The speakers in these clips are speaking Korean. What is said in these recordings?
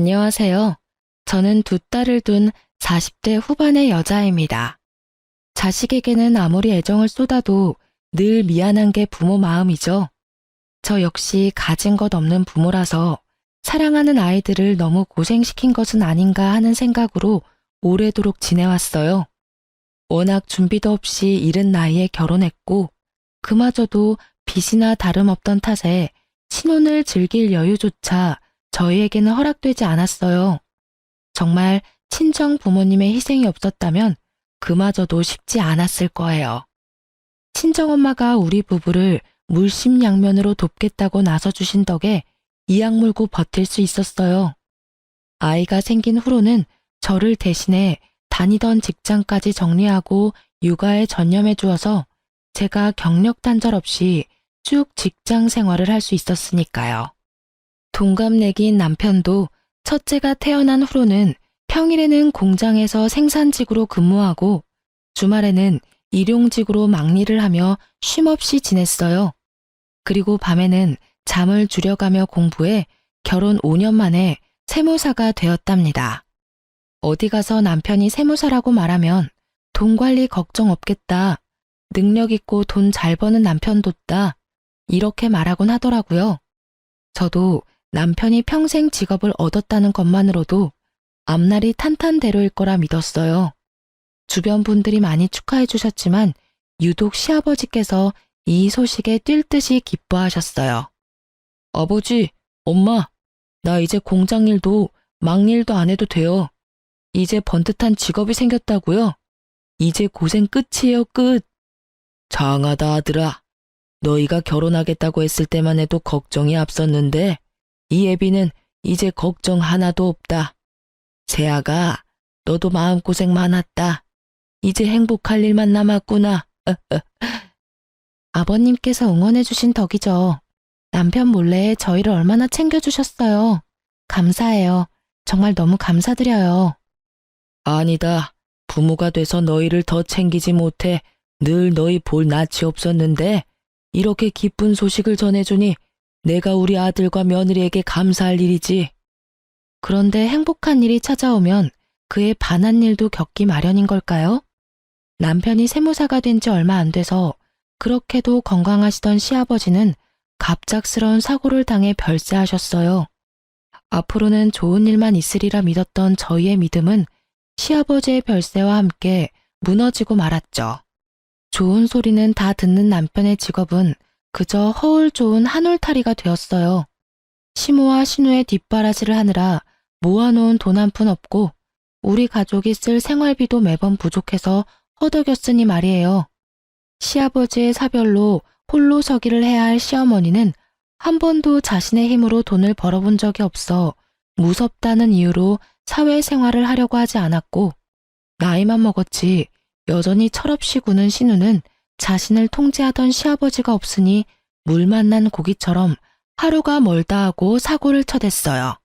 안녕하세요. 저는 두 딸을 둔 40대 후반의 여자입니다. 자식에게는 아무리 애정을 쏟아도 늘 미안한 게 부모 마음이죠. 저 역시 가진 것 없는 부모라서 사랑하는 아이들을 너무 고생시킨 것은 아닌가 하는 생각으로 오래도록 지내왔어요. 워낙 준비도 없이 이른 나이에 결혼했고, 그마저도 빚이나 다름없던 탓에 신혼을 즐길 여유조차 저희에게는 허락되지 않았어요. 정말 친정 부모님의 희생이 없었다면 그마저도 쉽지 않았을 거예요. 친정엄마가 우리 부부를 물심양면으로 돕겠다고 나서주신 덕에 이악 물고 버틸 수 있었어요. 아이가 생긴 후로는 저를 대신해 다니던 직장까지 정리하고 육아에 전념해 주어서 제가 경력 단절 없이 쭉 직장 생활을 할 수 있었으니까요. 동갑내기인 남편도 첫째가 태어난 후로는 평일에는 공장에서 생산직으로 근무하고 주말에는 일용직으로 막일을 하며 쉼없이 지냈어요. 그리고 밤에는 잠을 줄여가며 공부해 결혼 5년 만에 세무사가 되었답니다. 어디 가서 남편이 세무사라고 말하면 돈 관리 걱정 없겠다. 능력 있고 돈 잘 버는 남편 뒀다. 이렇게 말하곤 하더라고요. 저도 남편이 평생 직업을 얻었다는 것만으로도 앞날이 탄탄대로일 거라 믿었어요. 주변 분들이 많이 축하해 주셨지만 유독 시아버지께서 이 소식에 뛸 듯이 기뻐하셨어요. 아버지, 엄마, 나 이제 공장 일도 막일도 안 해도 돼요. 이제 번듯한 직업이 생겼다고요? 이제 고생 끝이에요, 끝. 장하다 아들아. 너희가 결혼하겠다고 했을 때만 해도 걱정이 앞섰는데 이 애비는 이제 걱정 하나도 없다. 세아가 너도 마음고생 많았다. 이제 행복할 일만 남았구나. 아버님께서 응원해 주신 덕이죠. 남편 몰래 저희를 얼마나 챙겨주셨어요. 감사해요. 정말 너무 감사드려요. 아니다. 부모가 돼서 너희를 더 챙기지 못해 늘 너희 볼 낯이 없었는데 이렇게 기쁜 소식을 전해주니 내가 우리 아들과 며느리에게 감사할 일이지. 그런데 행복한 일이 찾아오면 그에 반한 일도 겪기 마련인 걸까요? 남편이 세무사가 된 지 얼마 안 돼서 그렇게도 건강하시던 시아버지는 갑작스러운 사고를 당해 별세하셨어요. 앞으로는 좋은 일만 있으리라 믿었던 저희의 믿음은 시아버지의 별세와 함께 무너지고 말았죠. 좋은 소리는 다 듣는 남편의 직업은 그저 허울 좋은 한울타리가 되었어요. 시모와 신우의 뒷바라지를 하느라 모아놓은 돈 한 푼 없고 우리 가족이 쓸 생활비도 매번 부족해서 허덕였으니 말이에요. 시아버지의 사별로 홀로 서기를 해야 할 시어머니는 한 번도 자신의 힘으로 돈을 벌어본 적이 없어 무섭다는 이유로 사회생활을 하려고 하지 않았고 나이만 먹었지 여전히 철없이 구는 신우는 자신을 통제하던 시아버지가 없으니 물 만난 고기처럼 하루가 멀다 하고 사고를 쳐댔어요.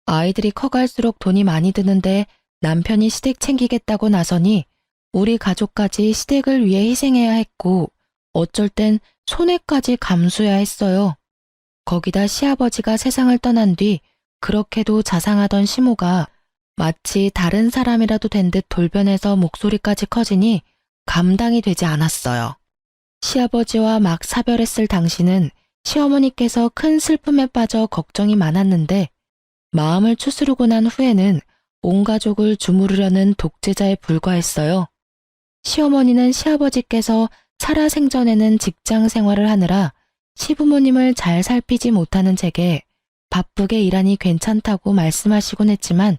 아이들이 커갈수록 돈이 많이 드는데 남편이 시댁 챙기겠다고 나서니 우리 가족까지 시댁을 위해 희생해야 했고 어쩔 땐 손해까지 감수해야 했어요. 거기다 시아버지가 세상을 떠난 뒤 그렇게도 자상하던 시모가 마치 다른 사람이라도 된 듯 돌변해서 목소리까지 커지니 감당이 되지 않았어요. 시아버지와 막 사별했을 당시는 시어머니께서 큰 슬픔에 빠져 걱정이 많았는데 마음을 추스르고 난 후에는 온 가족을 주무르려는 독재자에 불과했어요. 시어머니는 시아버지께서 살아생전에는 직장 생활을 하느라 시부모님을 잘 살피지 못하는 제게 바쁘게 일하니 괜찮다고 말씀하시곤 했지만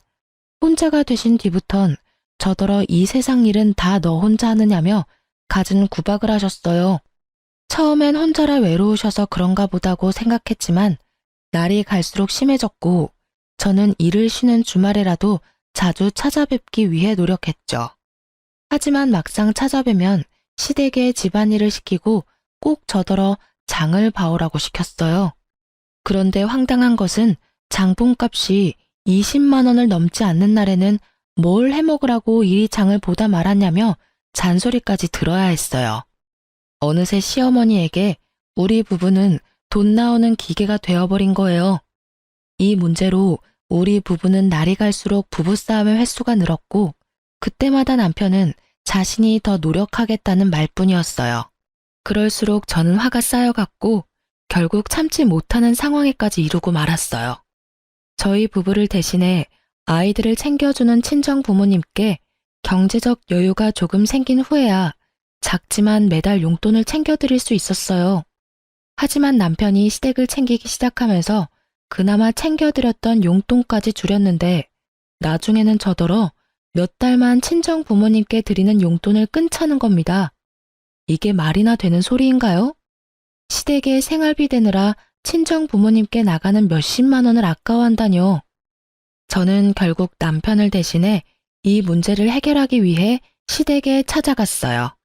혼자가 되신 뒤부턴 저더러 이 세상 일은 다 너 혼자 하느냐며 갖은 구박을 하셨어요. 처음엔 혼자라 외로우셔서 그런가 보다고 생각했지만 날이 갈수록 심해졌고 저는 일을 쉬는 주말에라도 자주 찾아뵙기 위해 노력했죠. 하지만 막상 찾아뵈면 시댁에 집안일을 시키고 꼭 저더러 장을 봐오라고 시켰어요. 그런데 황당한 것은 장본값이 20만 원을 넘지 않는 날에는 뭘 해먹으라고 이리 장을 보다 말았냐며 잔소리까지 들어야 했어요. 어느새 시어머니에게 우리 부부는 돈 나오는 기계가 되어버린 거예요. 이 문제로 우리 부부는 날이 갈수록 부부싸움의 횟수가 늘었고 그때마다 남편은 자신이 더 노력하겠다는 말뿐이었어요. 그럴수록 저는 화가 쌓여갔고 결국 참지 못하는 상황에까지 이르고 말았어요. 저희 부부를 대신해 아이들을 챙겨주는 친정 부모님께 경제적 여유가 조금 생긴 후에야 작지만 매달 용돈을 챙겨드릴 수 있었어요. 하지만 남편이 시댁을 챙기기 시작하면서 그나마 챙겨드렸던 용돈까지 줄였는데 나중에는 저더러 몇 달만 친정 부모님께 드리는 용돈을 끊자는 겁니다. 이게 말이나 되는 소리인가요? 시댁에 생활비 대느라 친정 부모님께 나가는 몇십만 원을 아까워한다뇨. 저는 결국 남편을 대신해 이 문제를 해결하기 위해 시댁에 찾아갔어요.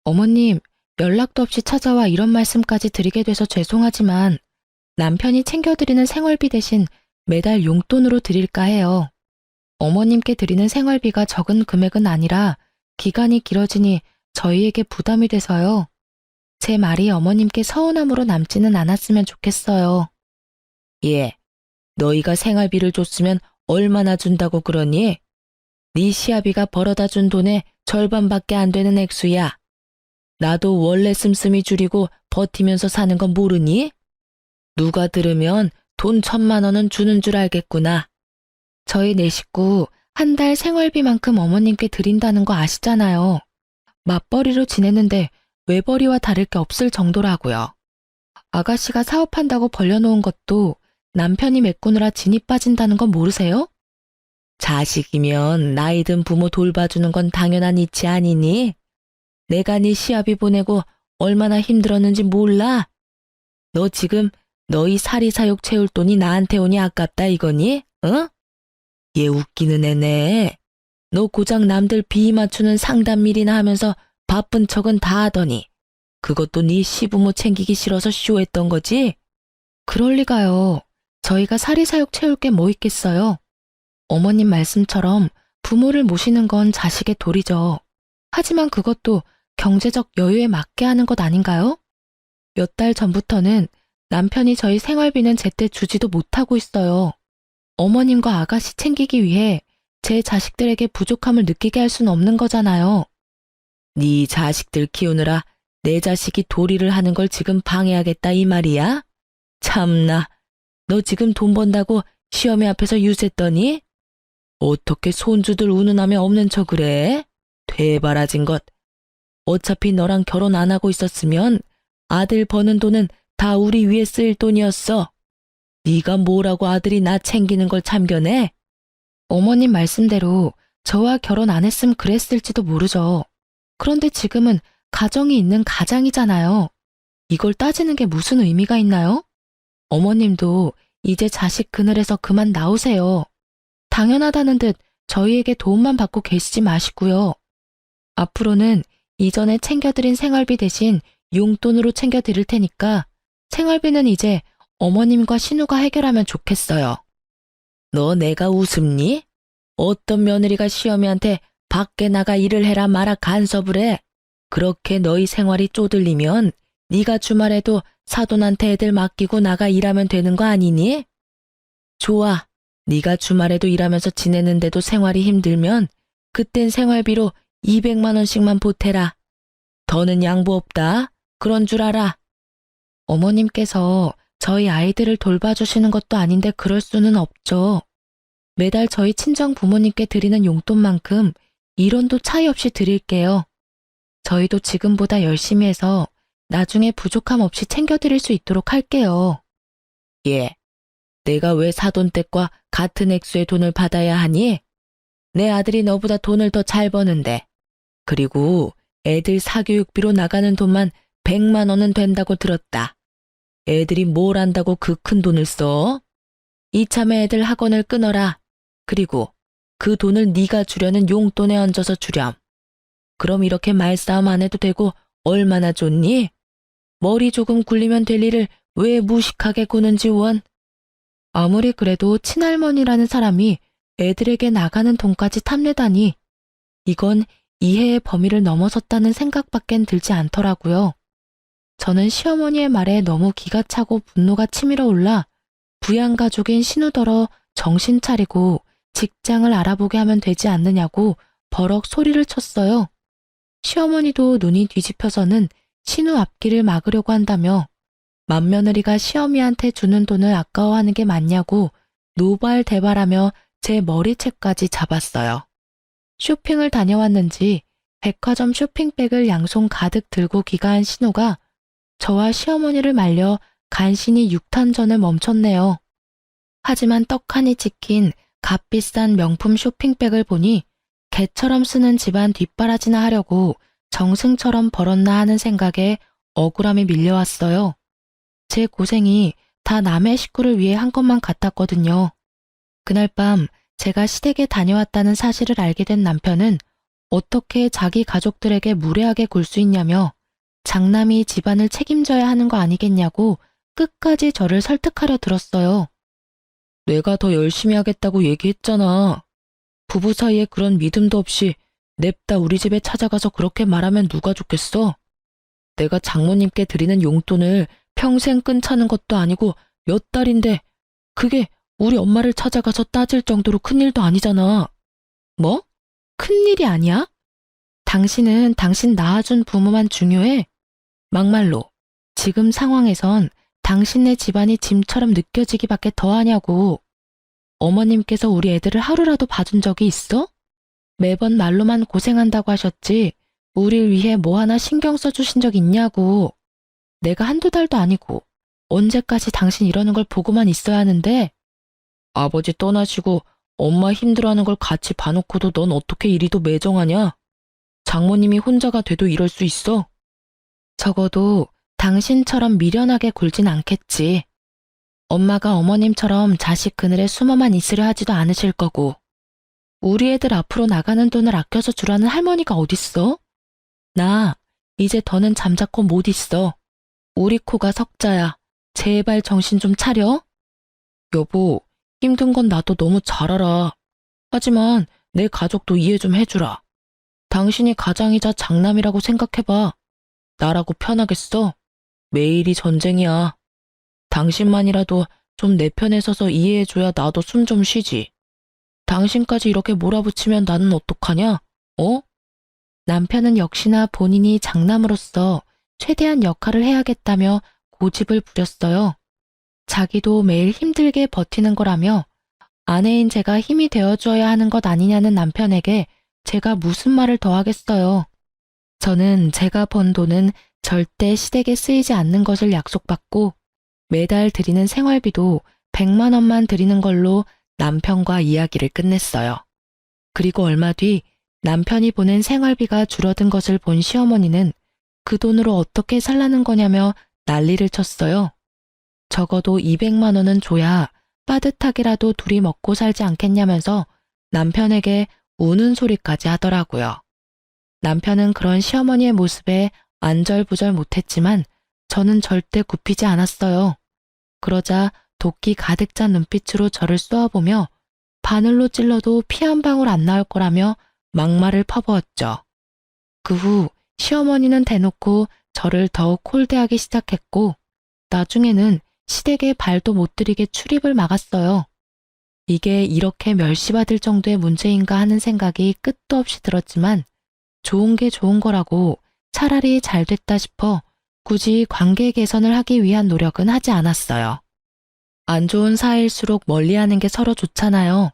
어머님, 연락도 없이 찾아와 이런 말씀까지 드리게 돼서 죄송하지만 남편이 챙겨드리는 생활비 대신 매달 용돈으로 드릴까 해요. 어머님께 드리는 생활비가 적은 금액은 아니라 기간이 길어지니 저희에게 부담이 돼서요. 제 말이 어머님께 서운함으로 남지는 않았으면 좋겠어요. 예, 너희가 생활비를 줬으면 얼마나 준다고 그러니? 네 시아비가 벌어다 준 돈의 절반밖에 안 되는 액수야. 나도 원래 씀씀이 줄이고 버티면서 사는 건 모르니? 누가 들으면 돈 1,000만 원은 주는 줄 알겠구나. 저희 네 식구 한 달 생활비만큼 어머님께 드린다는 거 아시잖아요. 맞벌이로 지내는데 외벌이와 다를 게 없을 정도라고요. 아가씨가 사업한다고 벌려놓은 것도 남편이 메꾸느라 진이 빠진다는 건 모르세요? 자식이면 나이 든 부모 돌봐주는 건 당연한 이치 아니니? 내가 네 시아비 보내고 얼마나 힘들었는지 몰라? 너 지금 너희 사리사욕 채울 돈이 나한테 오니 아깝다 이거니? 응? 얘 웃기는 애네. 너 고작 남들 비 맞추는 상담일이나 하면서 바쁜 척은 다 하더니 그것도 네 시부모 챙기기 싫어서 쇼했던 거지? 그럴 리가요. 저희가 사리사욕 채울 게 뭐 있겠어요. 어머님 말씀처럼 부모를 모시는 건 자식의 도리죠. 하지만 그것도 경제적 여유에 맞게 하는 것 아닌가요? 몇 달 전부터는 남편이 저희 생활비는 제때 주지도 못하고 있어요. 어머님과 아가씨 챙기기 위해 제 자식들에게 부족함을 느끼게 할 수는 없는 거잖아요. 네 자식들 키우느라 내 자식이 도리를 하는 걸 지금 방해하겠다 이 말이야? 참나, 너 지금 돈 번다고 시어머니 앞에서 유세했더니? 어떻게 손주들 운운하며 없는 척을 해? 되바라진 것. 어차피 너랑 결혼 안 하고 있었으면 아들 버는 돈은 다 우리 위에 쓸 돈이었어. 네가 뭐라고 아들이 나 챙기는 걸 참견해? 어머님 말씀대로 저와 결혼 안 했으면 그랬을지도 모르죠. 그런데 지금은 가정이 있는 가장이잖아요. 이걸 따지는 게 무슨 의미가 있나요? 어머님도 이제 자식 그늘에서 그만 나오세요. 당연하다는 듯 저희에게 도움만 받고 계시지 마시고요. 앞으로는 이전에 챙겨드린 생활비 대신 용돈으로 챙겨드릴 테니까 생활비는 이제 어머님과 신우가 해결하면 좋겠어요. 너 내가 우습니? 어떤 며느리가 시어미한테 밖에 나가 일을 해라 마라 간섭을 해. 그렇게 너희 생활이 쪼들리면 네가 주말에도 사돈한테 애들 맡기고 나가 일하면 되는 거 아니니? 좋아. 네가 주말에도 일하면서 지내는데도 생활이 힘들면 그땐 생활비로 200만 원씩만 보태라. 더는 양보 없다. 그런 줄 알아. 어머님께서 저희 아이들을 돌봐주시는 것도 아닌데 그럴 수는 없죠. 매달 저희 친정 부모님께 드리는 용돈만큼 1원도 차이 없이 드릴게요. 저희도 지금보다 열심히 해서 나중에 부족함 없이 챙겨드릴 수 있도록 할게요. 예. 내가 왜 사돈댁과 같은 액수의 돈을 받아야 하니? 내 아들이 너보다 돈을 더 잘 버는데. 그리고 애들 사교육비로 나가는 돈만 100만 원은 된다고 들었다. 애들이 뭘 안다고 그 큰 돈을 써? 이참에 애들 학원을 끊어라. 그리고 그 돈을 네가 주려는 용돈에 얹어서 주렴. 그럼 이렇게 말싸움 안 해도 되고 얼마나 좋니? 머리 조금 굴리면 될 일을 왜 무식하게 구는지 원. 아무리 그래도 친할머니라는 사람이 애들에게 나가는 돈까지 탐내다니. 이건 이해의 범위를 넘어섰다는 생각밖엔 들지 않더라고요. 저는 시어머니의 말에 너무 기가 차고 분노가 치밀어 올라 부양가족인 신우더러 정신 차리고 직장을 알아보게 하면 되지 않느냐고 버럭 소리를 쳤어요. 시어머니도 눈이 뒤집혀서는 신우 앞길을 막으려고 한다며 맏며느리가 시어미한테 주는 돈을 아까워하는 게 맞냐고 노발대발하며 제 머리채까지 잡았어요. 쇼핑을 다녀왔는지 백화점 쇼핑백을 양손 가득 들고 귀가한 신우가 저와 시어머니를 말려 간신히 육탄전을 멈췄네요. 하지만 떡하니 찍힌 값비싼 명품 쇼핑백을 보니 개처럼 쓰는 집안 뒷바라지나 하려고 정승처럼 벌었나 하는 생각에 억울함이 밀려왔어요. 제 고생이 다 남의 식구를 위해 한 것만 같았거든요. 그날 밤 제가 시댁에 다녀왔다는 사실을 알게 된 남편은 어떻게 자기 가족들에게 무례하게 굴 수 있냐며 장남이 집안을 책임져야 하는 거 아니겠냐고 끝까지 저를 설득하려 들었어요. 내가 더 열심히 하겠다고 얘기했잖아. 부부 사이에 그런 믿음도 없이 냅다 우리 집에 찾아가서 그렇게 말하면 누가 좋겠어? 내가 장모님께 드리는 용돈을 평생 끈차는 것도 아니고 몇 달인데 그게 우리 엄마를 찾아가서 따질 정도로 큰일도 아니잖아. 뭐? 큰일이 아니야? 당신은 당신 낳아준 부모만 중요해? 막말로 지금 상황에선 당신네 집안이 짐처럼 느껴지기밖에 더하냐고. 어머님께서 우리 애들을 하루라도 봐준 적이 있어? 매번 말로만 고생한다고 하셨지 우릴 위해 뭐 하나 신경 써주신 적 있냐고. 내가 한두 달도 아니고 언제까지 당신 이러는 걸 보고만 있어야 하는데. 아버지 떠나시고 엄마 힘들어하는 걸 같이 봐놓고도 넌 어떻게 이리도 매정하냐? 장모님이 혼자가 돼도 이럴 수 있어? 적어도 당신처럼 미련하게 굴진 않겠지. 엄마가 어머님처럼 자식 그늘에 숨어만 있으려 하지도 않으실 거고. 우리 애들 앞으로 나가는 돈을 아껴서 주라는 할머니가 어딨어? 나 이제 더는 잠자코 못 있어. 우리 코가 석자야. 제발 정신 좀 차려. 여보, 힘든 건 나도 너무 잘 알아. 하지만 내 가족도 이해 좀 해주라. 당신이 가장이자 장남이라고 생각해봐. 나라고 편하겠어? 매일이 전쟁이야. 당신만이라도 좀 내 편에 서서 이해해줘야 나도 숨 좀 쉬지. 당신까지 이렇게 몰아붙이면 나는 어떡하냐? 어? 남편은 역시나 본인이 장남으로서 최대한 역할을 해야겠다며 고집을 부렸어요. 자기도 매일 힘들게 버티는 거라며 아내인 제가 힘이 되어줘야 하는 것 아니냐는 남편에게 제가 무슨 말을 더 하겠어요. 저는 제가 번 돈은 절대 시댁에 쓰이지 않는 것을 약속받고 매달 드리는 생활비도 100만 원만 드리는 걸로 남편과 이야기를 끝냈어요. 그리고 얼마 뒤 남편이 보낸 생활비가 줄어든 것을 본 시어머니는 그 돈으로 어떻게 살라는 거냐며 난리를 쳤어요. 적어도 200만 원은 줘야 빠듯하게라도 둘이 먹고 살지 않겠냐면서 남편에게 우는 소리까지 하더라고요. 남편은 그런 시어머니의 모습에 안절부절 못했지만 저는 절대 굽히지 않았어요. 그러자 도끼 가득 찬 눈빛으로 저를 쏘아보며 바늘로 찔러도 피 한 방울 안 나올 거라며 막말을 퍼부었죠. 그 후 시어머니는 대놓고 저를 더욱 콜대하기 시작했고 나중에는 시댁에 발도 못 들이게 출입을 막았어요. 이게 이렇게 멸시받을 정도의 문제인가 하는 생각이 끝도 없이 들었지만 좋은 게 좋은 거라고 차라리 잘 됐다 싶어 굳이 관계 개선을 하기 위한 노력은 하지 않았어요. 안 좋은 사이일수록 멀리하는 게 서로 좋잖아요.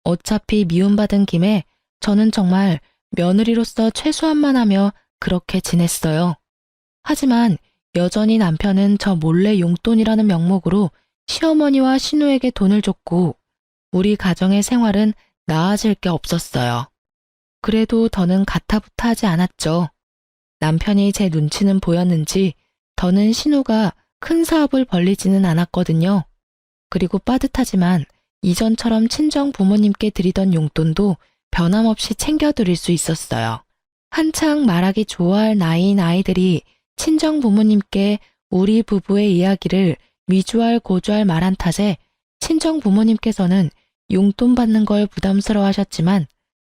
어차피 미움받은 김에 저는 정말 며느리로서 최소한만 하며 그렇게 지냈어요. 하지만 여전히 남편은 저 몰래 용돈이라는 명목으로 시어머니와 신우에게 돈을 줬고 우리 가정의 생활은 나아질 게 없었어요. 그래도 더는 가타부타 하지 않았죠. 남편이 제 눈치는 보였는지 더는 신우가 큰 사업을 벌리지는 않았거든요. 그리고 빠듯하지만 이전처럼 친정 부모님께 드리던 용돈도 변함없이 챙겨드릴 수 있었어요. 한창 말하기 좋아할 나이인 아이들이 친정 부모님께 우리 부부의 이야기를 미주알 고주알 말한 탓에 친정 부모님께서는 용돈 받는 걸 부담스러워 하셨지만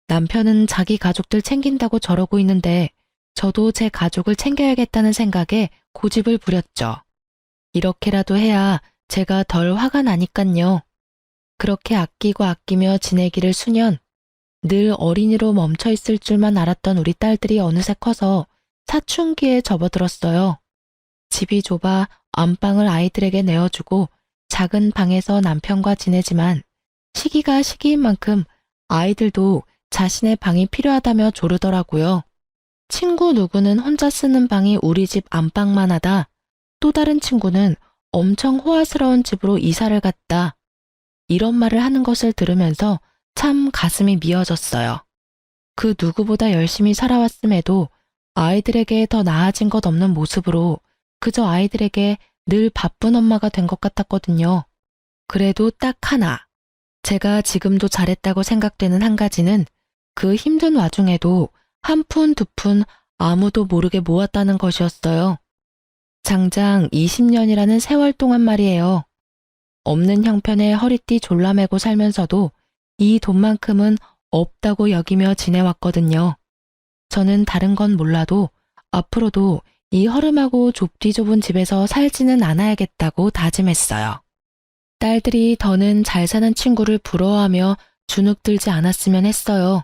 남편은 자기 가족들 챙긴다고 저러고 있는데 저도 제 가족을 챙겨야겠다는 생각에 고집을 부렸죠. 이렇게라도 해야 제가 덜 화가 나니깐요. 그렇게 아끼고 아끼며 지내기를 수년, 늘 어린이로 멈춰 있을 줄만 알았던 우리 딸들이 어느새 커서 사춘기에 접어들었어요. 집이 좁아 안방을 아이들에게 내어주고 작은 방에서 남편과 지내지만 시기가 시기인 만큼 아이들도 자신의 방이 필요하다며 조르더라고요. 친구 누구는 혼자 쓰는 방이 우리 집 안방만 하다. 또 다른 친구는 엄청 호화스러운 집으로 이사를 갔다. 이런 말을 하는 것을 들으면서 참 가슴이 미어졌어요. 그 누구보다 열심히 살아왔음에도 아이들에게 더 나아진 것 없는 모습으로 그저 아이들에게 늘 바쁜 엄마가 된 것 같았거든요. 그래도 딱 하나, 제가 지금도 잘했다고 생각되는 한 가지는 그 힘든 와중에도 한 푼 두 푼 아무도 모르게 모았다는 것이었어요. 장장 20년이라는 세월 동안 말이에요. 없는 형편에 허리띠 졸라매고 살면서도 이 돈만큼은 없다고 여기며 지내왔거든요. 저는 다른 건 몰라도 앞으로도 이 허름하고 좁디 좁은 집에서 살지는 않아야겠다고 다짐했어요. 딸들이 더는 잘 사는 친구를 부러워하며 주눅들지 않았으면 했어요.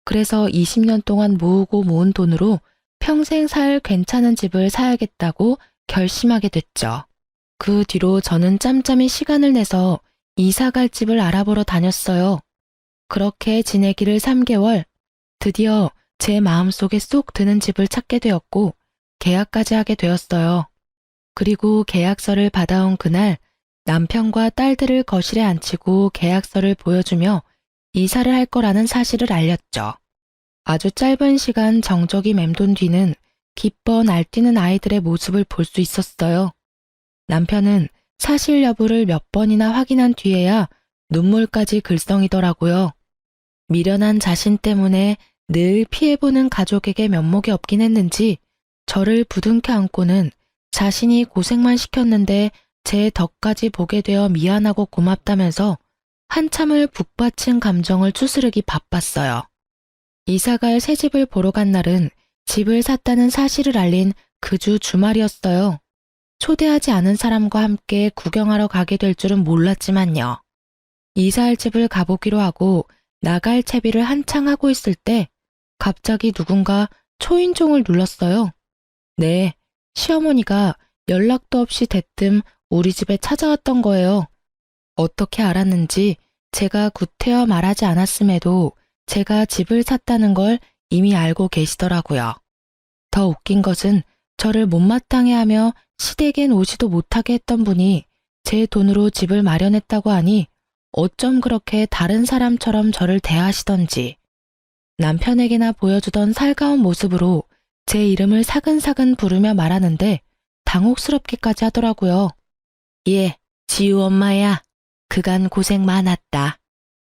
그래서 20년 동안 모으고 모은 돈으로 평생 살 괜찮은 집을 사야겠다고 결심하게 됐죠. 그 뒤로 저는 짬짬이 시간을 내서 이사 갈 집을 알아보러 다녔어요. 그렇게 지내기를 3개월, 드디어 제 마음속에 쏙 드는 집을 찾게 되었고 계약까지 하게 되었어요. 그리고 계약서를 받아온 그날 남편과 딸들을 거실에 앉히고 계약서를 보여주며 이사를 할 거라는 사실을 알렸죠. 아주 짧은 시간 정적이 맴돈 뒤는 기뻐 날뛰는 아이들의 모습을 볼 수 있었어요. 남편은 사실 여부를 몇 번이나 확인한 뒤에야 눈물까지 글썽이더라고요. 미련한 자신 때문에 늘 피해보는 가족에게 면목이 없긴 했는지 저를 부둥켜 안고는 자신이 고생만 시켰는데 제 덕까지 보게 되어 미안하고 고맙다면서 한참을 북받친 감정을 추스르기 바빴어요. 이사갈 새 집을 보러 간 날은 집을 샀다는 사실을 알린 그 주 주말이었어요. 초대하지 않은 사람과 함께 구경하러 가게 될 줄은 몰랐지만요. 이사할 집을 가보기로 하고 나갈 채비를 한창 하고 있을 때 갑자기 누군가 초인종을 눌렀어요. 네, 시어머니가 연락도 없이 대뜸 우리 집에 찾아왔던 거예요. 어떻게 알았는지 제가 구태여 말하지 않았음에도 제가 집을 샀다는 걸 이미 알고 계시더라고요. 더 웃긴 것은 저를 못마땅해 하며 시댁엔 오지도 못하게 했던 분이 제 돈으로 집을 마련했다고 하니 어쩜 그렇게 다른 사람처럼 저를 대하시던지 남편에게나 보여주던 살가운 모습으로 제 이름을 사근사근 부르며 말하는데 당혹스럽기까지 하더라고요. 예, 지우 엄마야. 그간 고생 많았다.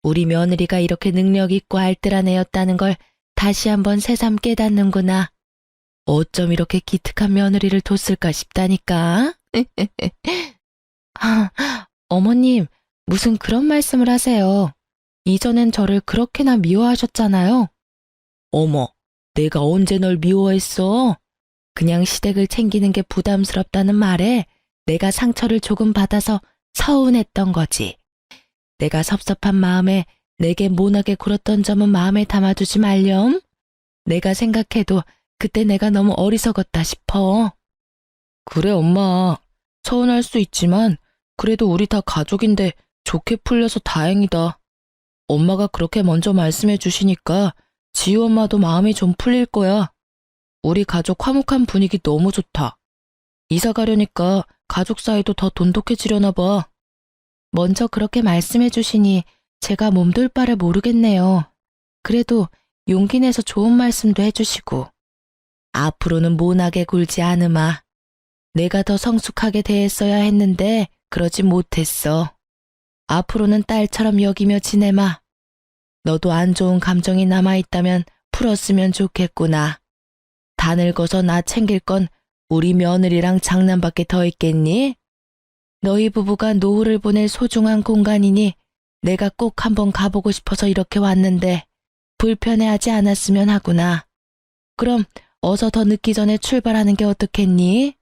우리 며느리가 이렇게 능력 있고 알뜰한 애였다는 걸 다시 한번 새삼 깨닫는구나. 어쩜 이렇게 기특한 며느리를 뒀을까 싶다니까. 아, 어머님, 무슨 그런 말씀을 하세요. 이전엔 저를 그렇게나 미워하셨잖아요. 어머, 내가 언제 널 미워했어? 그냥 시댁을 챙기는 게 부담스럽다는 말에 내가 상처를 조금 받아서 서운했던 거지. 내가 섭섭한 마음에 내게 모나게 굴었던 점은 마음에 담아두지 말렴. 내가 생각해도 그때 내가 너무 어리석었다 싶어. 그래, 엄마. 서운할 수 있지만 그래도 우리 다 가족인데 좋게 풀려서 다행이다. 엄마가 그렇게 먼저 말씀해 주시니까 지우 엄마도 마음이 좀 풀릴 거야. 우리 가족 화목한 분위기 너무 좋다. 이사 가려니까 가족 사이도 더 돈독해지려나 봐. 먼저 그렇게 말씀해 주시니 제가 몸둘 바를 모르겠네요. 그래도 용기 내서 좋은 말씀도 해주시고. 앞으로는 모나게 굴지 않으마. 내가 더 성숙하게 대했어야 했는데 그러지 못했어. 앞으로는 딸처럼 여기며 지내마. 너도 안 좋은 감정이 남아있다면 풀었으면 좋겠구나. 다 늙어서 나 챙길 건 우리 며느리랑 장남밖에 더 있겠니? 너희 부부가 노후를 보낼 소중한 공간이니 내가 꼭 한번 가보고 싶어서 이렇게 왔는데 불편해하지 않았으면 하구나. 그럼 어서 더 늦기 전에 출발하는 게 어떻겠니?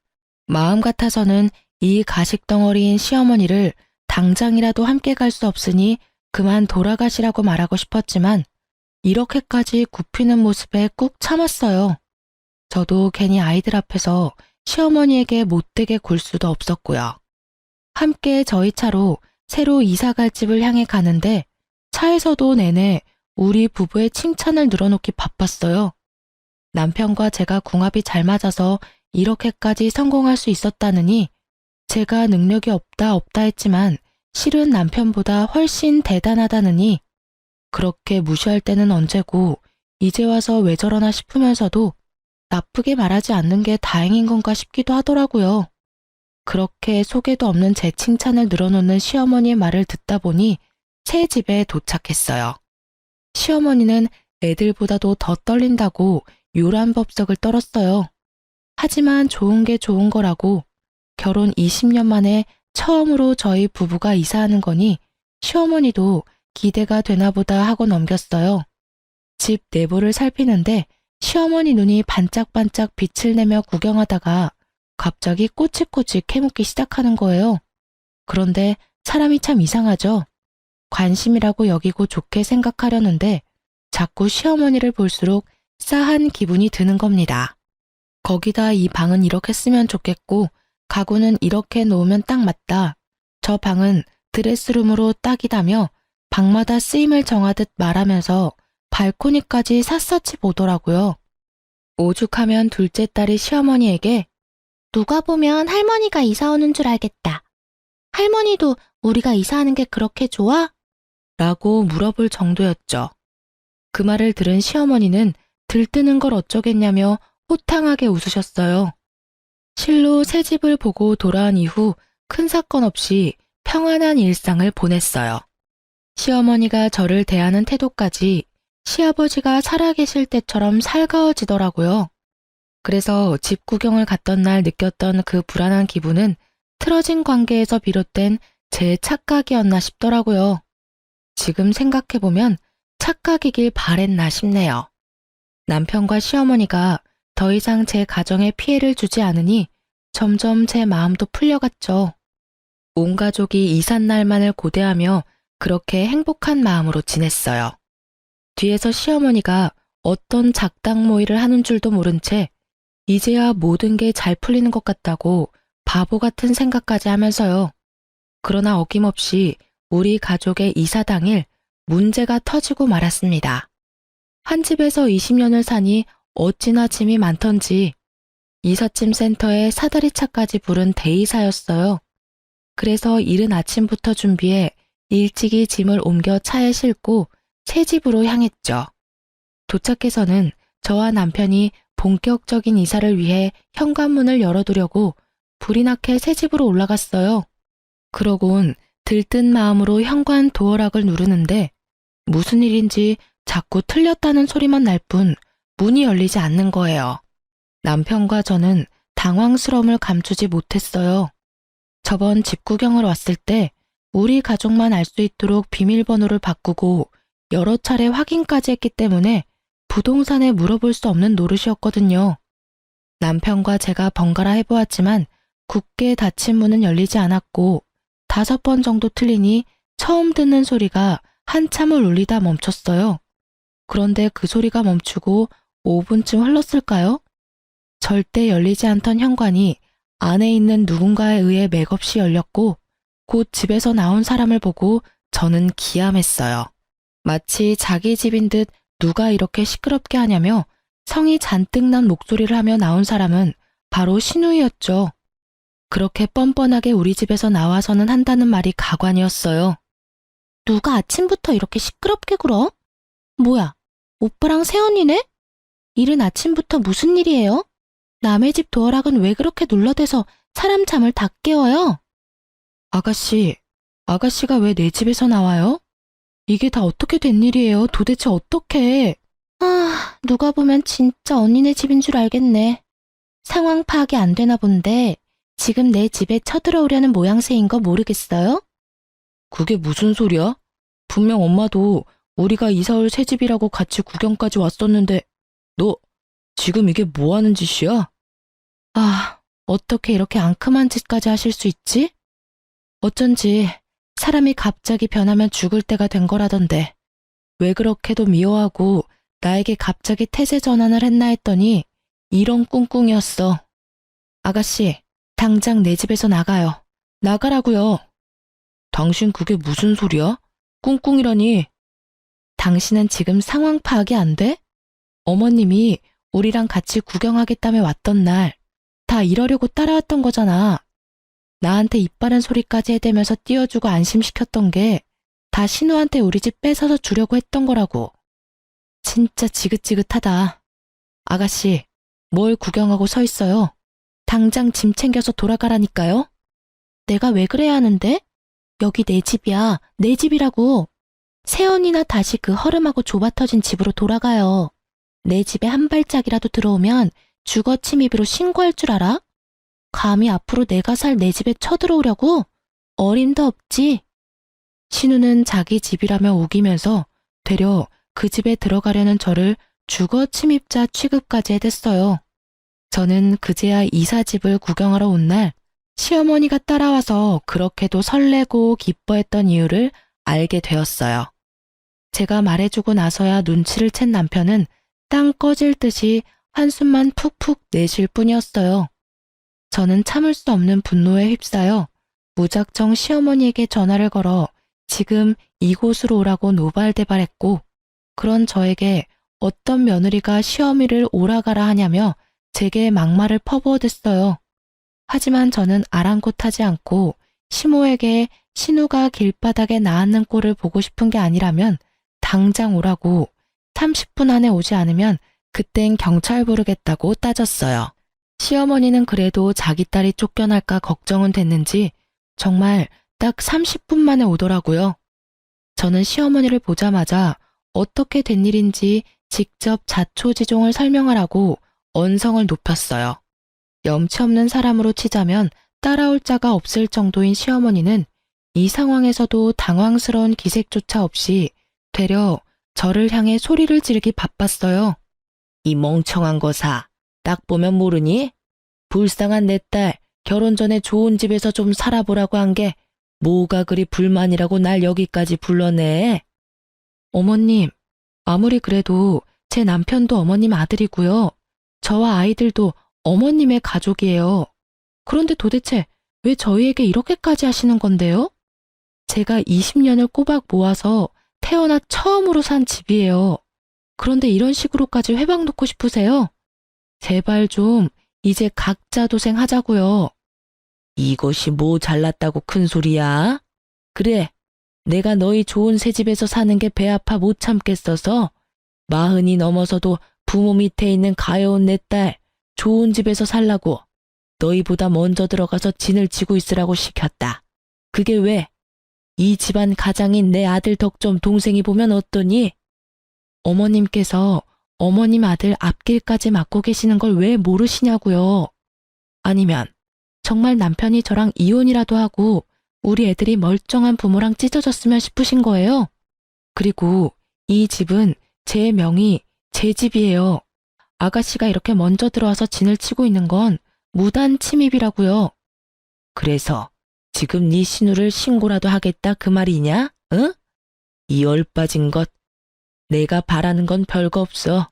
마음 같아서는 이 가식덩어리인 시어머니를 당장이라도 함께 갈 수 없으니 그만 돌아가시라고 말하고 싶었지만 이렇게까지 굽히는 모습에 꾹 참았어요. 저도 괜히 아이들 앞에서 시어머니에게 못되게 굴 수도 없었고요. 함께 저희 차로 새로 이사갈 집을 향해 가는데 차에서도 내내 우리 부부의 칭찬을 늘어놓기 바빴어요. 남편과 제가 궁합이 잘 맞아서 이렇게까지 성공할 수 있었다느니 제가 능력이 없다 했지만 실은 남편보다 훨씬 대단하다느니 그렇게 무시할 때는 언제고 이제 와서 왜 저러나 싶으면서도 나쁘게 말하지 않는 게 다행인 건가 싶기도 하더라고요. 그렇게 속에도 없는 제 칭찬을 늘어놓는 시어머니의 말을 듣다 보니 새 집에 도착했어요. 시어머니는 애들보다도 더 떨린다고 요란법석을 떨었어요. 하지만 좋은 게 좋은 거라고 결혼 20년 만에 처음으로 저희 부부가 이사하는 거니 시어머니도 기대가 되나 보다 하고 넘겼어요. 집 내부를 살피는데 시어머니 눈이 반짝반짝 빛을 내며 구경하다가 갑자기 꼬치꼬치 캐묻기 시작하는 거예요. 그런데 사람이 참 이상하죠. 관심이라고 여기고 좋게 생각하려는데 자꾸 시어머니를 볼수록 싸한 기분이 드는 겁니다. 거기다 이 방은 이렇게 쓰면 좋겠고 가구는 이렇게 놓으면 딱 맞다. 저 방은 드레스룸으로 딱이다며 방마다 쓰임을 정하듯 말하면서 발코니까지 샅샅이 보더라고요. 오죽하면 둘째 딸이 시어머니에게 누가 보면 할머니가 이사 오는 줄 알겠다. 할머니도 우리가 이사하는 게 그렇게 좋아? 라고 물어볼 정도였죠. 그 말을 들은 시어머니는 들뜨는 걸 어쩌겠냐며 호탕하게 웃으셨어요. 실로 새 집을 보고 돌아온 이후 큰 사건 없이 평안한 일상을 보냈어요. 시어머니가 저를 대하는 태도까지 시아버지가 살아계실 때처럼 살가워지더라고요. 그래서 집 구경을 갔던 날 느꼈던 그 불안한 기분은 틀어진 관계에서 비롯된 제 착각이었나 싶더라고요. 지금 생각해보면 착각이길 바랬나 싶네요. 남편과 시어머니가 더 이상 제 가정에 피해를 주지 않으니 점점 제 마음도 풀려갔죠. 온 가족이 이삿날만을 고대하며 그렇게 행복한 마음으로 지냈어요. 뒤에서 시어머니가 어떤 작당 모의를 하는 줄도 모른 채 이제야 모든 게 잘 풀리는 것 같다고 바보 같은 생각까지 하면서요. 그러나 어김없이 우리 가족의 이사 당일 문제가 터지고 말았습니다. 한 집에서 20년을 사니 어찌나 짐이 많던지 이삿짐 센터에 사다리차까지 부른 대이사였어요. 그래서 이른 아침부터 준비해 일찍이 짐을 옮겨 차에 싣고 새 집으로 향했죠. 도착해서는 저와 남편이 본격적인 이사를 위해 현관문을 열어두려고 불이 나게 새 집으로 올라갔어요. 그러곤 들뜬 마음으로 현관 도어락을 누르는데 무슨 일인지 자꾸 틀렸다는 소리만 날 뿐 문이 열리지 않는 거예요. 남편과 저는 당황스러움을 감추지 못했어요. 저번 집 구경을 왔을 때 우리 가족만 알 수 있도록 비밀번호를 바꾸고 여러 차례 확인까지 했기 때문에 부동산에 물어볼 수 없는 노릇이었거든요. 남편과 제가 번갈아 해보았지만 굳게 닫힌 문은 열리지 않았고 5번 정도 틀리니 처음 듣는 소리가 한참을 울리다 멈췄어요. 그런데 그 소리가 멈추고 5분쯤 흘렀을까요? 절대 열리지 않던 현관이 안에 있는 누군가에 의해 맥없이 열렸고 곧 집에서 나온 사람을 보고 저는 기함했어요. 마치 자기 집인 듯 누가 이렇게 시끄럽게 하냐며 성이 잔뜩 난 목소리를 하며 나온 사람은 바로 신우이였죠. 그렇게 뻔뻔하게 우리 집에서 나와서는 한다는 말이 가관이었어요. 누가 아침부터 이렇게 시끄럽게 굴어? 뭐야, 오빠랑 새언니네? 이른 아침부터 무슨 일이에요? 남의 집 도어락은 왜 그렇게 눌러대서 사람 잠을 다 깨워요? 아가씨가 왜 내 집에서 나와요? 이게 다 어떻게 된 일이에요? 도대체 어떻게? 누가 보면 진짜 언니네 집인 줄 알겠네. 상황 파악이 안 되나 본데 지금 내 집에 쳐들어오려는 모양새인 거 모르겠어요? 그게 무슨 소리야? 분명 엄마도 우리가 이사올 새 집이라고 같이 구경까지 왔었는데 너 지금 이게 뭐 하는 짓이야? 어떻게 이렇게 앙큼한 짓까지 하실 수 있지? 어쩐지 사람이 갑자기 변하면 죽을 때가 된 거라던데 왜 그렇게도 미워하고 나에게 갑자기 태세 전환을 했나 했더니 이런 꿍꿍이었어. 아가씨, 당장 내 집에서 나가요. 나가라고요. 당신 그게 무슨 소리야? 꿍꿍이라니. 당신은 지금 상황 파악이 안 돼? 어머님이 우리랑 같이 구경하겠다며 왔던 날 다 이러려고 따라왔던 거잖아. 나한테 입 바른 소리까지 해대면서 띄워주고 안심시켰던 게 다 신우한테 우리 집 뺏어서 주려고 했던 거라고. 진짜 지긋지긋하다. 아가씨, 뭘 구경하고 서 있어요? 당장 짐 챙겨서 돌아가라니까요. 내가 왜 그래야 하는데? 여기 내 집이야. 내 집이라고. 세연이나 다시 그 허름하고 좁아터진 집으로 돌아가요. 내 집에 한 발짝이라도 들어오면 주거 침입으로 신고할 줄 알아? 감히 앞으로 내가 살 내 집에 쳐들어오려고? 어림도 없지. 신우는 자기 집이라며 우기면서 되려 그 집에 들어가려는 저를 주거 침입자 취급까지 해댔어요. 저는 그제야 이사집을 구경하러 온 날 시어머니가 따라와서 그렇게도 설레고 기뻐했던 이유를 알게 되었어요. 제가 말해주고 나서야 눈치를 챈 남편은 땅 꺼질 듯이 한숨만 푹푹 내쉴 뿐이었어요. 저는 참을 수 없는 분노에 휩싸여 무작정 시어머니에게 전화를 걸어 지금 이곳으로 오라고 노발대발했고, 그런 저에게 어떤 며느리가 시어미를 오라가라 하냐며 제게 막말을 퍼부어댔어요. 하지만 저는 아랑곳하지 않고 시모에게 신우가 길바닥에 나앉는 꼴을 보고 싶은 게 아니라면 당장 오라고, 30분 안에 오지 않으면 그땐 경찰 부르겠다고 따졌어요. 시어머니는 그래도 자기 딸이 쫓겨날까 걱정은 됐는지 정말 딱 30분 만에 오더라고요. 저는 시어머니를 보자마자 어떻게 된 일인지 직접 자초지종을 설명하라고 언성을 높였어요. 염치 없는 사람으로 치자면 따라올 자가 없을 정도인 시어머니는 이 상황에서도 당황스러운 기색조차 없이 되려 저를 향해 소리를 지르기 바빴어요. 이 멍청한 거사, 딱 보면 모르니? 불쌍한 내 딸, 결혼 전에 좋은 집에서 좀 살아보라고 한 게 뭐가 그리 불만이라고 날 여기까지 불러내? 어머님, 아무리 그래도 제 남편도 어머님 아들이고요. 저와 아이들도 어머님의 가족이에요. 그런데 도대체 왜 저희에게 이렇게까지 하시는 건데요? 제가 20년을 꼬박 모아서 태어나 처음으로 산 집이에요. 그런데 이런 식으로까지 회방 놓고 싶으세요? 제발 좀 이제 각자 도생하자고요. 이것이 뭐 잘났다고 큰 소리야? 그래, 내가 너희 좋은 새 집에서 사는 게 배 아파 못 참겠어서 40이 넘어서도 부모 밑에 있는 가여운 내 딸 좋은 집에서 살라고 너희보다 먼저 들어가서 진을 치고 있으라고 시켰다. 그게 왜? 이 집안 가장인 내 아들 덕 좀 동생이 보면 어떠니? 어머님께서 어머님 아들 앞길까지 맡고 계시는 걸 왜 모르시냐고요. 아니면 정말 남편이 저랑 이혼이라도 하고 우리 애들이 멀쩡한 부모랑 찢어졌으면 싶으신 거예요? 그리고 이 집은 제 명의, 제 집이에요. 아가씨가 이렇게 먼저 들어와서 진을 치고 있는 건 무단 침입이라고요. 그래서 지금 네 신우를 신고라도 하겠다 그 말이냐? 응? 이 얼빠진 것. 내가 바라는 건 별거 없어.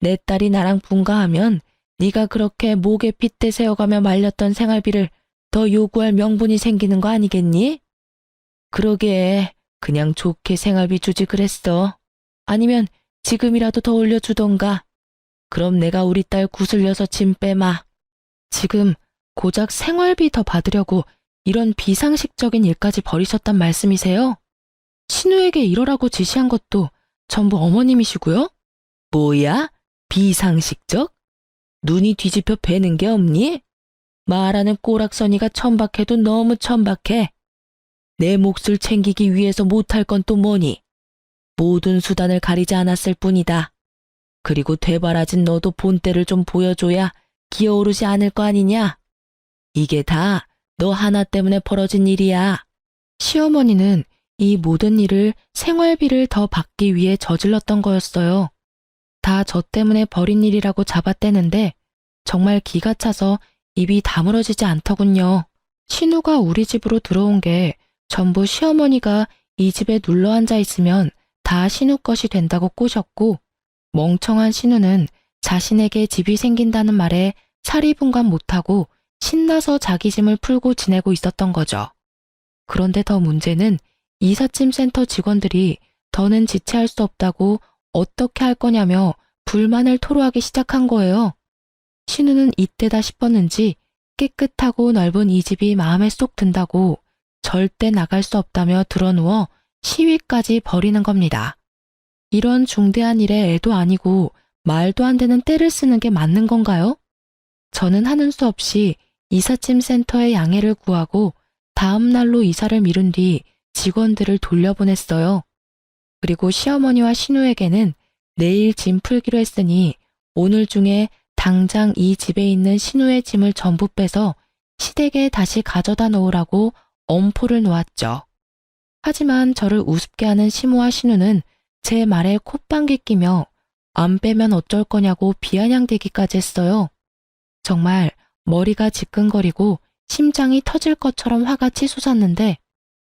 내 딸이 나랑 분가하면 네가 그렇게 목에 핏대 세워가며 말렸던 생활비를 더 요구할 명분이 생기는 거 아니겠니? 그러게 그냥 좋게 생활비 주지 그랬어. 아니면 지금이라도 더 올려주던가. 그럼 내가 우리 딸 구슬려서 짐 빼마. 지금 고작 생활비 더 받으려고 이런 비상식적인 일까지 벌이셨단 말씀이세요? 신우에게 이러라고 지시한 것도 전부 어머님이시고요? 뭐야? 비상식적? 눈이 뒤집혀 베는 게 없니? 말하는 꼬락서니가 천박해도 너무 천박해. 내 몫을 챙기기 위해서 못할 건 또 뭐니? 모든 수단을 가리지 않았을 뿐이다. 그리고 되바라진 너도 본때를 좀 보여줘야 기어오르지 않을 거 아니냐? 이게 다 너 하나 때문에 벌어진 일이야. 시어머니는 이 모든 일을 생활비를 더 받기 위해 저질렀던 거였어요. 다 저 때문에 벌인 일이라고 잡아떼는데 정말 기가 차서 입이 다물어지지 않더군요. 신우가 우리 집으로 들어온 게 전부 시어머니가 이 집에 눌러 앉아 있으면 다 신우 것이 된다고 꼬셨고, 멍청한 신우는 자신에게 집이 생긴다는 말에 사리분간 못하고 신나서 자기 짐을 풀고 지내고 있었던 거죠. 그런데 더 문제는 이삿짐 센터 직원들이 더는 지체할 수 없다고 어떻게 할 거냐며 불만을 토로하기 시작한 거예요. 신우는 이때다 싶었는지 깨끗하고 넓은 이 집이 마음에 쏙 든다고 절대 나갈 수 없다며 드러누워 시위까지 벌이는 겁니다. 이런 중대한 일에 애도 아니고 말도 안 되는 떼를 쓰는 게 맞는 건가요? 저는 하는 수 없이 이삿짐 센터에 양해를 구하고 다음 날로 이사를 미룬 뒤 직원들을 돌려보냈어요. 그리고 시어머니와 신우에게는 내일 짐 풀기로 했으니 오늘 중에 당장 이 집에 있는 신우의 짐을 전부 빼서 시댁에 다시 가져다 놓으라고 엄포를 놓았죠. 하지만 저를 우습게 하는 시모와 신우는 제 말에 콧방귀 끼며 안 빼면 어쩔 거냐고 비아냥대기까지 했어요. 정말 머리가 지끈거리고 심장이 터질 것처럼 화가 치솟았는데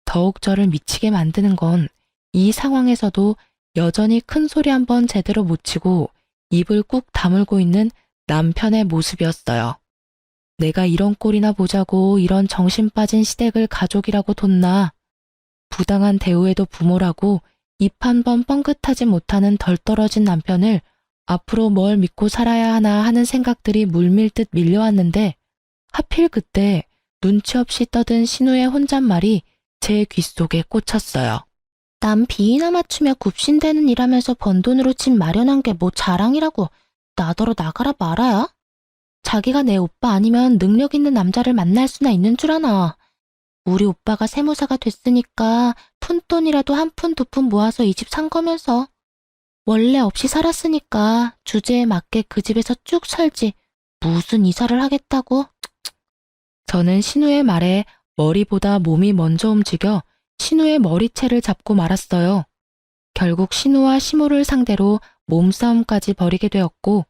더욱 저를 미치게 만드는 건 이 상황에서도 여전히 큰 소리 한번 제대로 못 치고 입을 꾹 다물고 있는 남편의 모습이었어요. 내가 이런 꼴이나 보자고 이런 정신 빠진 시댁을 가족이라고 뒀나. 부당한 대우에도 부모라고 입 한 번 뻥긋하지 못하는 덜 떨어진 남편을 앞으로 뭘 믿고 살아야 하나 하는 생각들이 물밀듯 밀려왔는데 하필 그때 눈치 없이 떠든 신우의 혼잣말이 제 귓속에 꽂혔어요. 남 비위나 맞추며 굽신대는 일하면서 번 돈으로 집 마련한 게 뭐 자랑이라고 나더러 나가라 말아야? 자기가 내 오빠 아니면 능력 있는 남자를 만날 수나 있는 줄 아나. 우리 오빠가 세무사가 됐으니까 푼돈이라도 한 푼 두 푼 모아서 이 집 산 거면서 원래 없이 살았으니까 주제에 맞게 그 집에서 쭉 살지 무슨 이사를 하겠다고. 저는 신우의 말에 머리보다 몸이 먼저 움직여 신우의 머리채를 잡고 말았어요. 결국 신우와 시모를 상대로 몸싸움까지 벌이게 되었고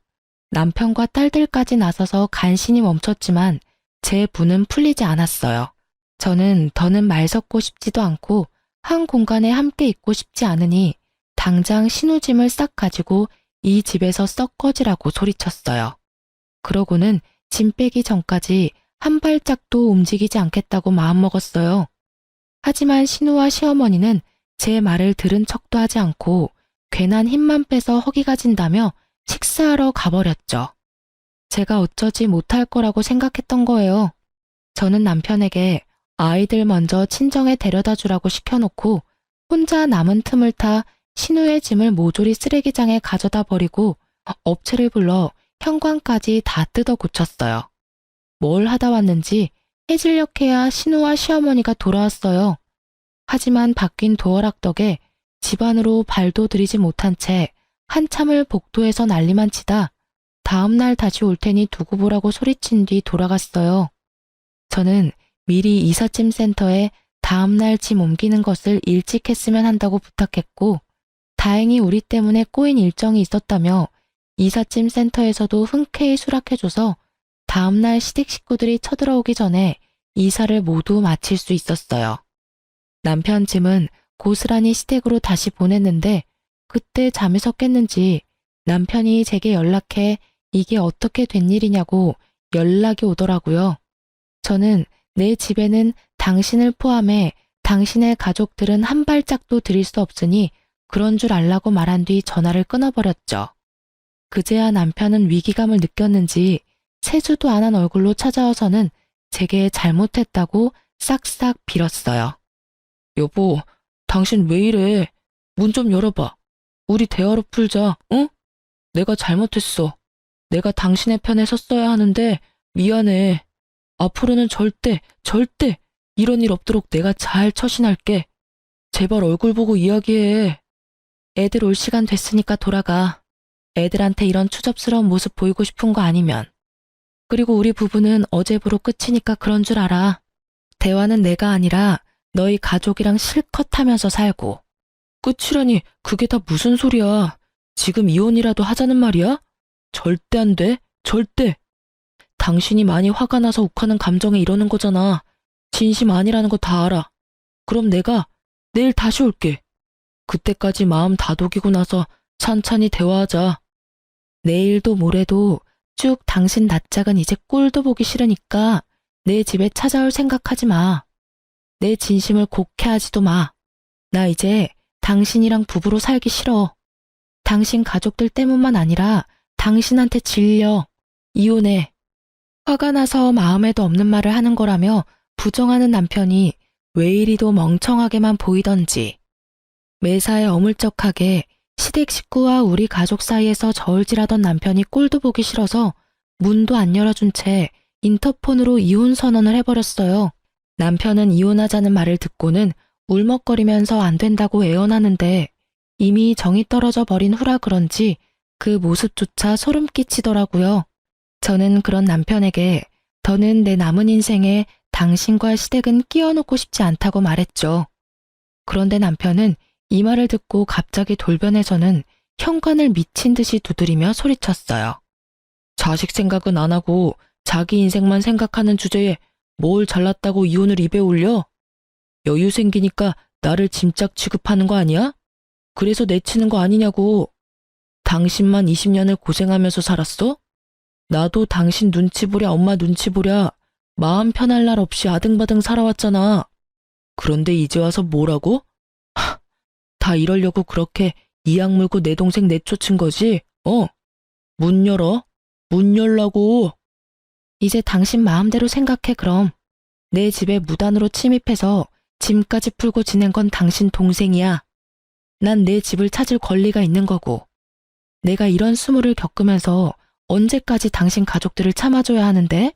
남편과 딸들까지 나서서 간신히 멈췄지만 제 분은 풀리지 않았어요. 저는 더는 말 섞고 싶지도 않고 한 공간에 함께 있고 싶지 않으니 당장 신우 짐을 싹 가지고 이 집에서 썩 꺼지라고 소리쳤어요. 그러고는 짐 빼기 전까지 한 발짝도 움직이지 않겠다고 마음먹었어요. 하지만 신우와 시어머니는 제 말을 들은 척도 하지 않고 괜한 힘만 빼서 허기가 진다며 식사하러 가버렸죠. 제가 어쩌지 못할 거라고 생각했던 거예요. 저는 남편에게 아이들 먼저 친정에 데려다 주라고 시켜놓고 혼자 남은 틈을 타 신우의 짐을 모조리 쓰레기장에 가져다 버리고 업체를 불러 현관까지 다 뜯어 고쳤어요. 뭘 하다 왔는지 해질녘해야 신우와 시어머니가 돌아왔어요. 하지만 바뀐 도어락 덕에 집 안으로 발도 들이지 못한 채 한참을 복도에서 난리만 치다 다음 날 다시 올 테니 두고 보라고 소리친 뒤 돌아갔어요. 저는 미리 이삿짐 센터에 다음 날 짐 옮기는 것을 일찍 했으면 한다고 부탁했고 다행히 우리 때문에 꼬인 일정이 있었다며 이삿짐 센터에서도 흔쾌히 수락해줘서 다음 날 시댁 식구들이 쳐들어오기 전에 이사를 모두 마칠 수 있었어요. 남편 짐은 고스란히 시댁으로 다시 보냈는데 그때 잠에서 깼는지 남편이 제게 연락해 이게 어떻게 된 일이냐고 연락이 오더라고요. 저는 내 집에는 당신을 포함해 당신의 가족들은 한 발짝도 들일 수 없으니 그런 줄 알라고 말한 뒤 전화를 끊어버렸죠. 그제야 남편은 위기감을 느꼈는지 세수도 안 한 얼굴로 찾아와서는 제게 잘못했다고 싹싹 빌었어요. 여보, 당신 왜 이래? 문 좀 열어봐. 우리 대화로 풀자, 응? 내가 잘못했어. 내가 당신의 편에 섰어야 하는데 미안해. 앞으로는 절대 이런 일 없도록 내가 잘 처신할게. 제발 얼굴 보고 이야기해. 애들 올 시간 됐으니까 돌아가. 애들한테 이런 추접스러운 모습 보이고 싶은 거 아니면. 그리고 우리 부부는 어제부로 끝이니까 그런 줄 알아. 대화는 내가 아니라 너희 가족이랑 실컷 하면서 살고. 끝이라니 그게 다 무슨 소리야. 지금 이혼이라도 하자는 말이야? 절대 안 돼. 절대. 당신이 많이 화가 나서 욱하는 감정에 이러는 거잖아. 진심 아니라는 거 다 알아. 그럼 내가 내일 다시 올게. 그때까지 마음 다독이고 나서 찬찬히 대화하자. 내일도 모레도 쭉 당신 낯짝은 이제 꼴도 보기 싫으니까 내 집에 찾아올 생각하지 마. 내 진심을 곡해하지도 마. 나 이제 당신이랑 부부로 살기 싫어. 당신 가족들 때문만 아니라 당신한테 질려. 이혼해. 화가 나서 마음에도 없는 말을 하는 거라며 부정하는 남편이 왜 이리도 멍청하게만 보이던지. 매사에 어물쩍하게 시댁 식구와 우리 가족 사이에서 저울질하던 남편이 꼴도 보기 싫어서 문도 안 열어준 채 인터폰으로 이혼 선언을 해버렸어요. 남편은 이혼하자는 말을 듣고는 울먹거리면서 안 된다고 애원하는데 이미 정이 떨어져 버린 후라 그런지 그 모습조차 소름 끼치더라고요. 저는 그런 남편에게 더는 내 남은 인생에 당신과 시댁은 끼워놓고 싶지 않다고 말했죠. 그런데 남편은 이 말을 듣고 갑자기 돌변해서는 현관을 미친 듯이 두드리며 소리쳤어요. 자식 생각은 안 하고 자기 인생만 생각하는 주제에 뭘 잘났다고 이혼을 입에 올려? 여유 생기니까 나를 짐짝 취급하는 거 아니야? 그래서 내치는 거 아니냐고. 당신만 20년을 고생하면서 살았어? 나도 당신 눈치 보랴 엄마 눈치 보랴 마음 편할 날 없이 아등바등 살아왔잖아. 그런데 이제 와서 뭐라고? 다 이러려고 그렇게 이악 물고 내 동생 내쫓은 거지? 문 열어. 문 열라고. 이제 당신 마음대로 생각해 그럼. 내 집에 무단으로 침입해서 짐까지 풀고 지낸 건 당신 동생이야. 난 내 집을 찾을 권리가 있는 거고. 내가 이런 수모를 겪으면서 언제까지 당신 가족들을 참아줘야 하는데?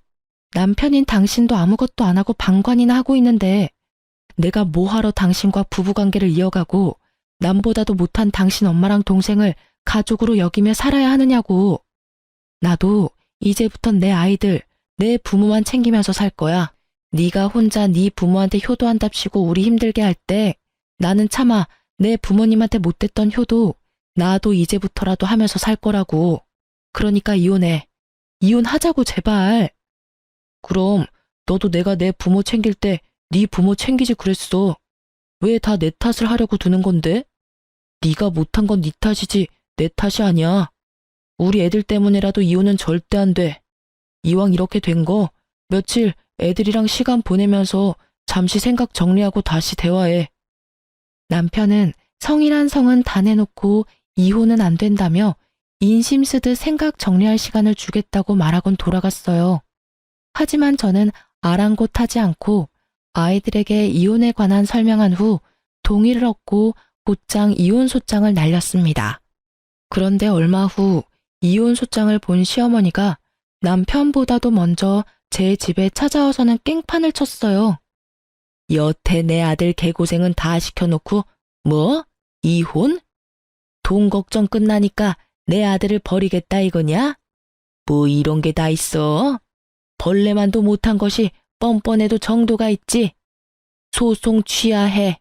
남편인 당신도 아무것도 안 하고 방관이나 하고 있는데 내가 뭐하러 당신과 부부관계를 이어가고 남보다도 못한 당신 엄마랑 동생을 가족으로 여기며 살아야 하느냐고. 나도 이제부턴 내 아이들, 내 부모만 챙기면서 살 거야. 네가 혼자 네 부모한테 효도한답시고 우리 힘들게 할 때 나는 차마 내 부모님한테 못했던 효도 나도 이제부터라도 하면서 살 거라고. 그러니까 이혼해. 이혼하자고 제발. 그럼 너도 내가 내 부모 챙길 때 네 부모 챙기지 그랬어. 왜 다 내 탓을 하려고 드는 건데? 네가 못한 건 네 탓이지 내 탓이 아니야. 우리 애들 때문에라도 이혼은 절대 안 돼. 이왕 이렇게 된 거 며칠 애들이랑 시간 보내면서 잠시 생각 정리하고 다시 대화해. 남편은 성이란 성은 다 내놓고 이혼은 안 된다며 인심 쓰듯 생각 정리할 시간을 주겠다고 말하곤 돌아갔어요. 하지만 저는 아랑곳하지 않고 아이들에게 이혼에 관한 설명한 후 동의를 얻고 곧장 이혼 소장을 날렸습니다. 그런데 얼마 후 이혼 소장을 본 시어머니가 남편보다도 먼저 제 집에 찾아와서는 깽판을 쳤어요. 여태 내 아들 개고생은 다 시켜놓고 뭐? 이혼? 돈 걱정 끝나니까 내 아들을 버리겠다 이거냐? 뭐 이런 게 다 있어? 벌레만도 못한 것이 뻔뻔해도 정도가 있지. 소송 취하해.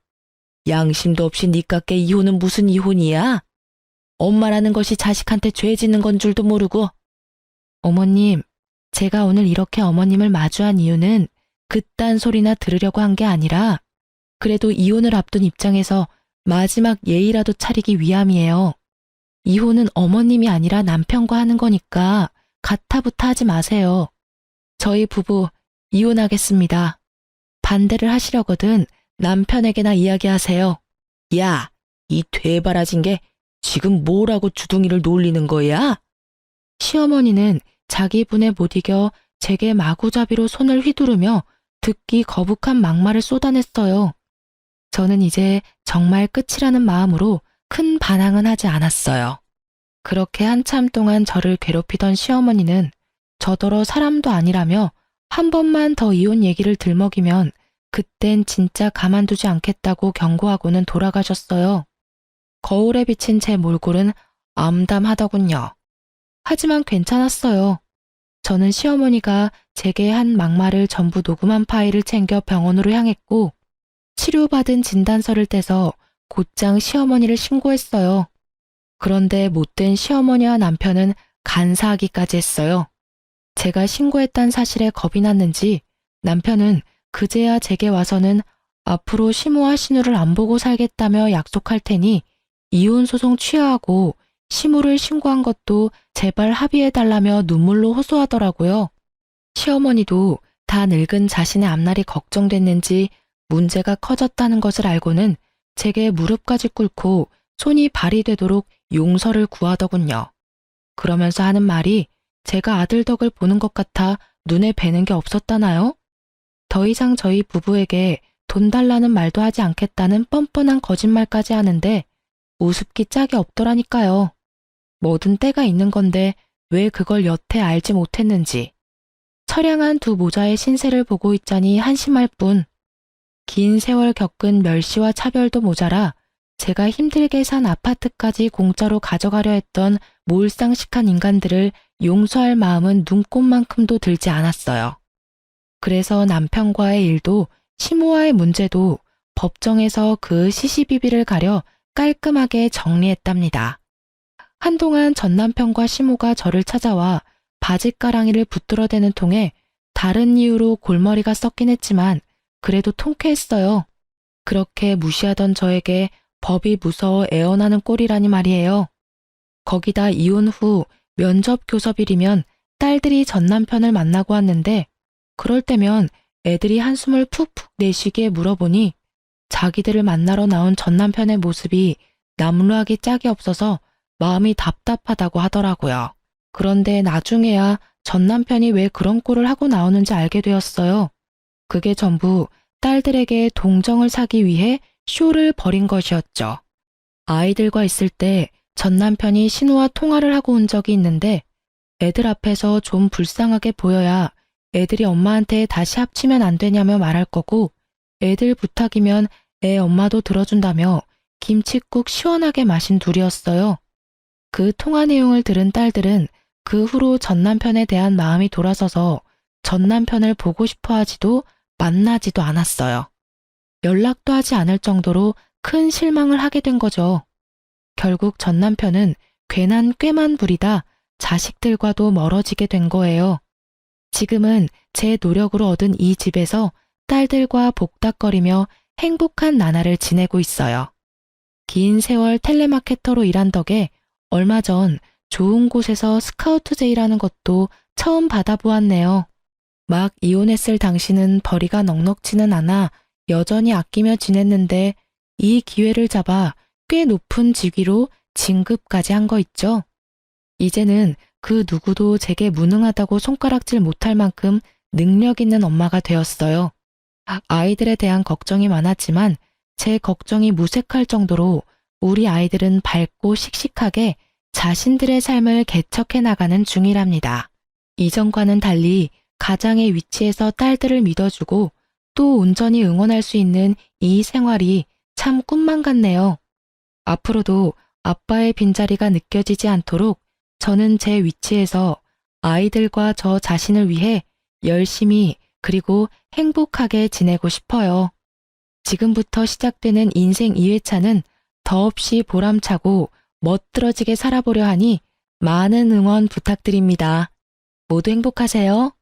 양심도 없이 니깎게 이혼은 무슨 이혼이야? 엄마라는 것이 자식한테 죄 짓는 건 줄도 모르고. 어머님, 제가 오늘 이렇게 어머님을 마주한 이유는 그딴 소리나 들으려고 한 게 아니라 그래도 이혼을 앞둔 입장에서 마지막 예의라도 차리기 위함이에요. 이혼은 어머님이 아니라 남편과 하는 거니까 가타부타 하지 마세요. 저희 부부 이혼하겠습니다. 반대를 하시려거든 남편에게나 이야기하세요. 야, 이 되바라진 게 지금 뭐라고 주둥이를 놀리는 거야? 시어머니는 자기 분에 못 이겨 제게 마구잡이로 손을 휘두르며 듣기 거북한 막말을 쏟아냈어요. 저는 이제 정말 끝이라는 마음으로 큰 반항은 하지 않았어요. 그렇게 한참 동안 저를 괴롭히던 시어머니는 저더러 사람도 아니라며 한 번만 더 이혼 얘기를 들먹이면 그땐 진짜 가만두지 않겠다고 경고하고는 돌아가셨어요. 거울에 비친 제 몰골은 암담하더군요. 하지만 괜찮았어요. 저는 시어머니가 제게 한 막말을 전부 녹음한 파일을 챙겨 병원으로 향했고 치료받은 진단서를 떼서 곧장 시어머니를 신고했어요. 그런데 못된 시어머니와 남편은 간사하기까지 했어요. 제가 신고했단 사실에 겁이 났는지 남편은 그제야 제게 와서는 앞으로 시모와 신우를 안 보고 살겠다며 약속할 테니 이혼 소송 취하하고 시모를 신고한 것도 제발 합의해달라며 눈물로 호소하더라고요. 시어머니도 다 늙은 자신의 앞날이 걱정됐는지 문제가 커졌다는 것을 알고는 제게 무릎까지 꿇고 손이 발이 되도록 용서를 구하더군요. 그러면서 하는 말이 제가 아들 덕을 보는 것 같아 눈에 뵈는 게 없었다나요? 더 이상 저희 부부에게 돈 달라는 말도 하지 않겠다는 뻔뻔한 거짓말까지 하는데 우습기 짝이 없더라니까요. 뭐든 때가 있는 건데 왜 그걸 여태 알지 못했는지. 처량한 두 모자의 신세를 보고 있자니 한심할 뿐. 긴 세월 겪은 멸시와 차별도 모자라 제가 힘들게 산 아파트까지 공짜로 가져가려 했던 몰상식한 인간들을 용서할 마음은 눈꼽만큼도 들지 않았어요. 그래서 남편과의 일도 시모와의 문제도 법정에서 그 시시비비를 가려 깔끔하게 정리했답니다. 한동안 전남편과 시모가 저를 찾아와 바짓가랑이를 붙들어대는 통에 다른 이유로 골머리가 썩긴 했지만 그래도 통쾌했어요. 그렇게 무시하던 저에게 법이 무서워 애원하는 꼴이라니 말이에요. 거기다 이혼 후 면접 교섭일이면 딸들이 전남편을 만나고 왔는데 그럴 때면 애들이 한숨을 푹푹 내쉬게 물어보니 자기들을 만나러 나온 전남편의 모습이 남루하기 짝이 없어서 마음이 답답하다고 하더라고요. 그런데 나중에야 전남편이 왜 그런 꼴을 하고 나오는지 알게 되었어요. 그게 전부 딸들에게 동정을 사기 위해 쇼를 벌인 것이었죠. 아이들과 있을 때 전남편이 신우와 통화를 하고 온 적이 있는데 애들 앞에서 좀 불쌍하게 보여야 애들이 엄마한테 다시 합치면 안 되냐며 말할 거고 애들 부탁이면 애 엄마도 들어준다며 김칫국 시원하게 마신 둘이었어요. 그 통화 내용을 들은 딸들은 그 후로 전남편에 대한 마음이 돌아서서 전남편을 보고 싶어 하지도 만나지도 않았어요. 연락도 하지 않을 정도로 큰 실망을 하게 된 거죠. 결국 전남편은 괜한 꾀만 부리다 자식들과도 멀어지게 된 거예요. 지금은 제 노력으로 얻은 이 집에서 딸들과 복닥거리며 행복한 나날을 지내고 있어요. 긴 세월 텔레마케터로 일한 덕에 얼마 전 좋은 곳에서 스카우트 제의라는 것도 처음 받아보았네요. 막 이혼했을 당시는 벌이가 넉넉지는 않아 여전히 아끼며 지냈는데 이 기회를 잡아 꽤 높은 직위로 진급까지 한 거 있죠. 이제는 그 누구도 제게 무능하다고 손가락질 못할 만큼 능력 있는 엄마가 되었어요. 아이들에 대한 걱정이 많았지만 제 걱정이 무색할 정도로 우리 아이들은 밝고 씩씩하게 자신들의 삶을 개척해 나가는 중이랍니다. 이전과는 달리 가장의 위치에서 딸들을 믿어주고 또 온전히 응원할 수 있는 이 생활이 참 꿈만 같네요. 앞으로도 아빠의 빈자리가 느껴지지 않도록 저는 제 위치에서 아이들과 저 자신을 위해 열심히 그리고 행복하게 지내고 싶어요. 지금부터 시작되는 인생 2회차는 더없이 보람차고 멋들어지게 살아보려 하니 많은 응원 부탁드립니다. 모두 행복하세요.